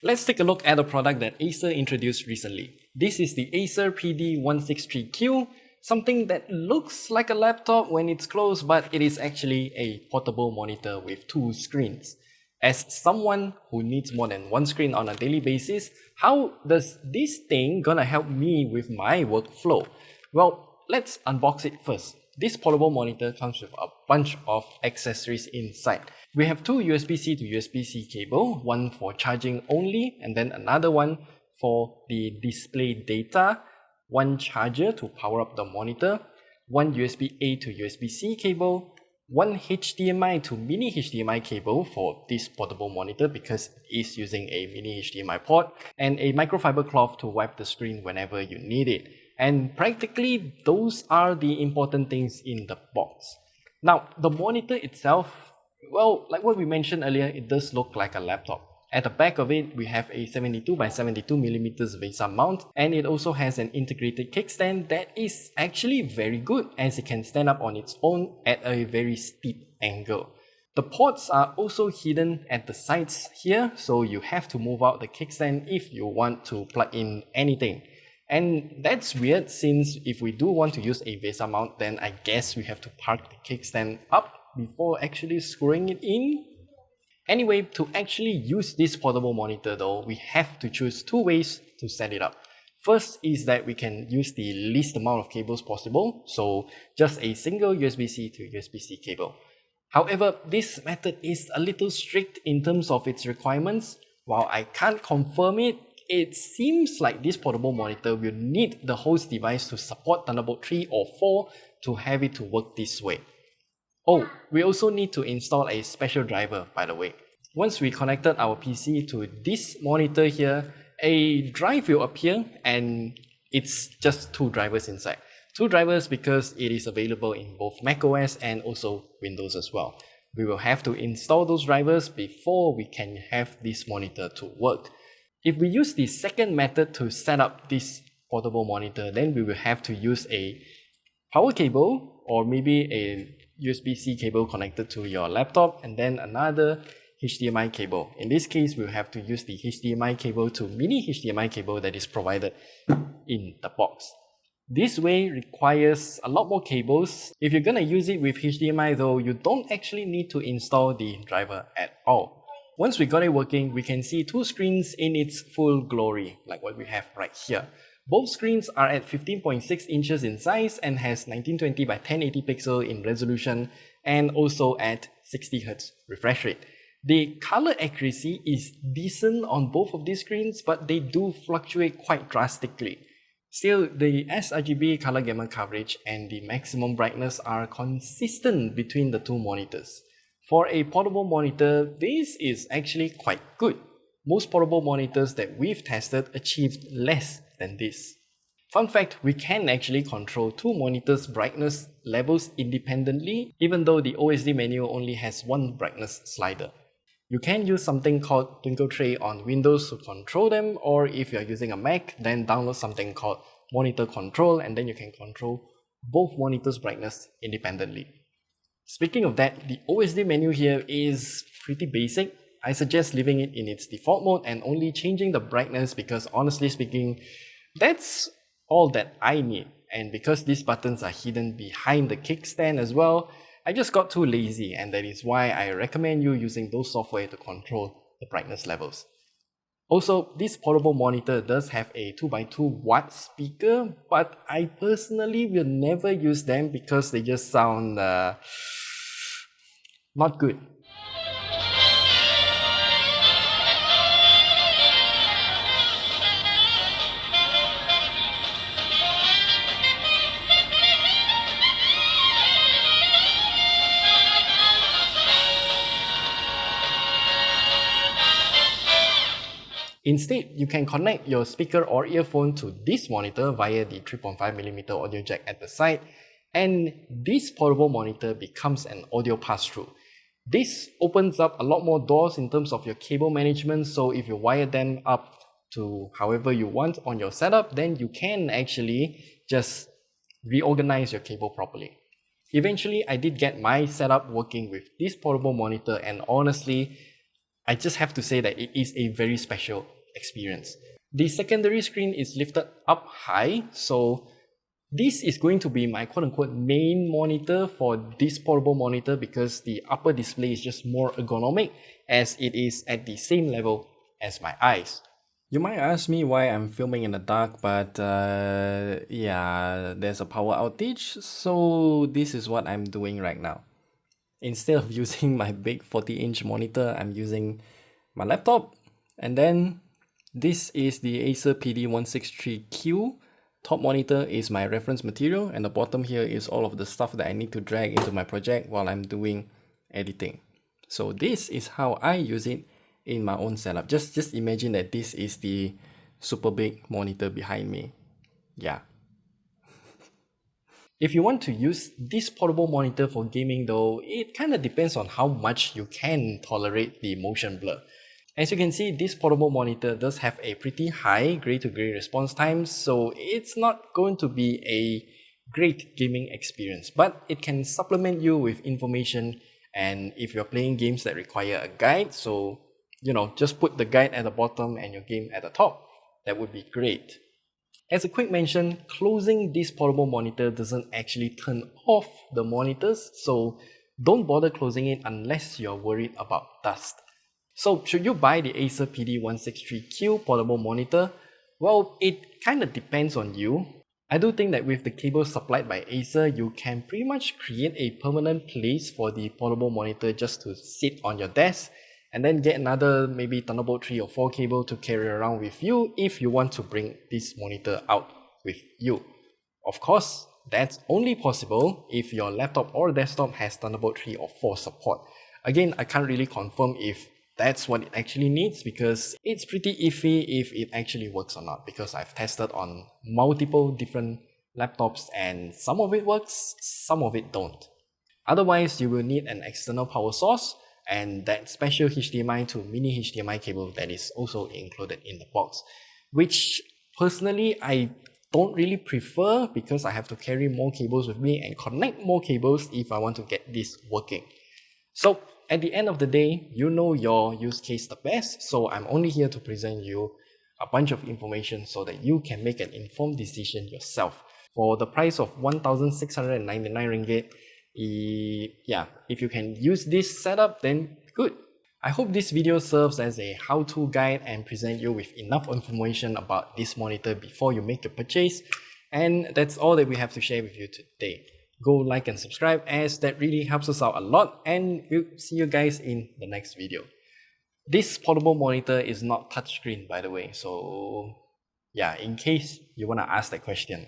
Let's take a look at a product that Acer introduced recently. This is the Acer PD163Q, something that looks like a laptop when it's closed, but it is actually a portable monitor with two screens. As someone who needs more than one screen on a daily basis, how does this thing gonna help me with my workflow? Well, let's unbox it first. This portable monitor comes with a bunch of accessories inside. We have two USB-C to USB-C cable, one for charging only and then another one for the display data, one charger to power up the monitor, one USB-A to USB-C cable, one HDMI to mini HDMI cable for this portable monitor because it is using a mini HDMI port, and a microfiber cloth to wipe the screen whenever you need it. And practically, those are the important things in the box. Now, the monitor itself, well, like what we mentioned earlier, it does look like a laptop. At the back of it, we have a 72 by 72mm VESA mount, and it also has an integrated kickstand that is actually very good as it can stand up on its own at a very steep angle. The ports are also hidden at the sides here, so you have to move out the kickstand if you want to plug in anything. And that's weird since if we do want to use a VESA mount, then I guess we have to park the kickstand up before actually screwing it in. Anyway, to actually use this portable monitor though, we have to choose two ways to set it up. First is that we can use the least amount of cables possible, so just a single USB-C to USB-C cable. However, this method is a little strict in terms of its requirements. While I can't confirm it, it seems like this portable monitor will need the host device to support Thunderbolt 3 or 4 to have it to work this way. Oh, we also need to install a special driver, by the way. Once we connected our PC to this monitor here, a drive will appear and it's just two drivers inside. Two drivers because it is available in both macOS and also Windows as well. We will have to install those drivers before we can have this monitor to work. If we use the second method to set up this portable monitor, then we will have to use a power cable or maybe a USB-C cable connected to your laptop and then another HDMI cable. In this case, we'll have to use the HDMI cable to mini HDMI cable that is provided in the box. This way requires a lot more cables. If you're gonna use it with HDMI though, you don't actually need to install the driver at all. Once we got it working, we can see two screens in its full glory, like what we have right here. Both screens are at 15.6 inches in size and has 1920 by 1080 pixel in resolution and also at 60 Hz refresh rate. The color accuracy is decent on both of these screens, but they do fluctuate quite drastically. Still, the sRGB color gamut coverage and the maximum brightness are consistent between the two monitors. For a portable monitor, this is actually quite good. Most portable monitors that we've tested achieved less than this. Fun fact, we can actually control two monitors' brightness levels independently, even though the OSD menu only has one brightness slider. You can use something called Twinkle Tray on Windows to control them, or if you're using a Mac, then download something called Monitor Control and then you can control both monitors' brightness independently. Speaking of that, the OSD menu here is pretty basic. I suggest leaving it in its default mode and only changing the brightness because honestly speaking, that's all that I need. And because these buttons are hidden behind the kickstand as well, I just got too lazy, and that is why I recommend you using those software to control the brightness levels. Also, this portable monitor does have a 2x2 watt speaker, but I personally will never use them because they just sound not good. Instead, you can connect your speaker or earphone to this monitor via the 3.5mm audio jack at the side, and this portable monitor becomes an audio pass-through. This opens up a lot more doors in terms of your cable management, so if you wire them up to however you want on your setup, then you can actually just reorganize your cable properly. Eventually, I did get my setup working with this portable monitor, and honestly, I just have to say that it is a very special experience. The secondary screen is lifted up high, so this is going to be my quote-unquote main monitor for this portable monitor because the upper display is just more ergonomic as it is at the same level as my eyes. You might ask me why I'm filming in the dark, but yeah, there's a power outage, so this is what I'm doing right now. Instead of using my big 40-inch monitor, I'm using my laptop, and then this is the Acer PD163Q. Top monitor is my reference material, and the bottom here is all of the stuff that I need to drag into my project while I'm doing editing. So this is how I use it in my own setup. Just imagine that this is the super big monitor behind me. Yeah. If you want to use this portable monitor for gaming though, it kind of depends on how much you can tolerate the motion blur. As you can see, this portable monitor does have a pretty high gray-to-gray response time, so it's not going to be a great gaming experience, but it can supplement you with information. And if you're playing games that require a guide, so just put the guide at the bottom and your game at the top. That would be great. As a quick mention, closing this portable monitor doesn't actually turn off the monitors, so don't bother closing it unless you're worried about dust. So should you buy the Acer PD163Q portable monitor? Well, it kind of depends on you. I do think that with the cables supplied by Acer, you can pretty much create a permanent place for the portable monitor just to sit on your desk, and then get another maybe Thunderbolt 3 or 4 cable to carry around with you if you want to bring this monitor out with you. Of course, that's only possible if your laptop or desktop has Thunderbolt 3 or 4 support. Again, I can't really confirm if that's what it actually needs because it's pretty iffy if it actually works or not, because I've tested on multiple different laptops and some of it works, some of it don't. Otherwise, you will need an external power source and that special HDMI to mini HDMI cable that is also included in the box, which personally I don't really prefer because I have to carry more cables with me and connect more cables if I want to get this working. So at the end of the day, you know your use case the best, so I'm only here to present you a bunch of information so that you can make an informed decision yourself. For the price of 1,699 ringgit, yeah, if you can use this setup, then good. I hope this video serves as a how-to guide and present you with enough information about this monitor before you make your purchase. And that's all that we have to share with you today. Go like and subscribe as that really helps us out a lot, and we'll see you guys in the next video. This portable monitor is not touchscreen, by the way, so yeah, in case you want to ask that question.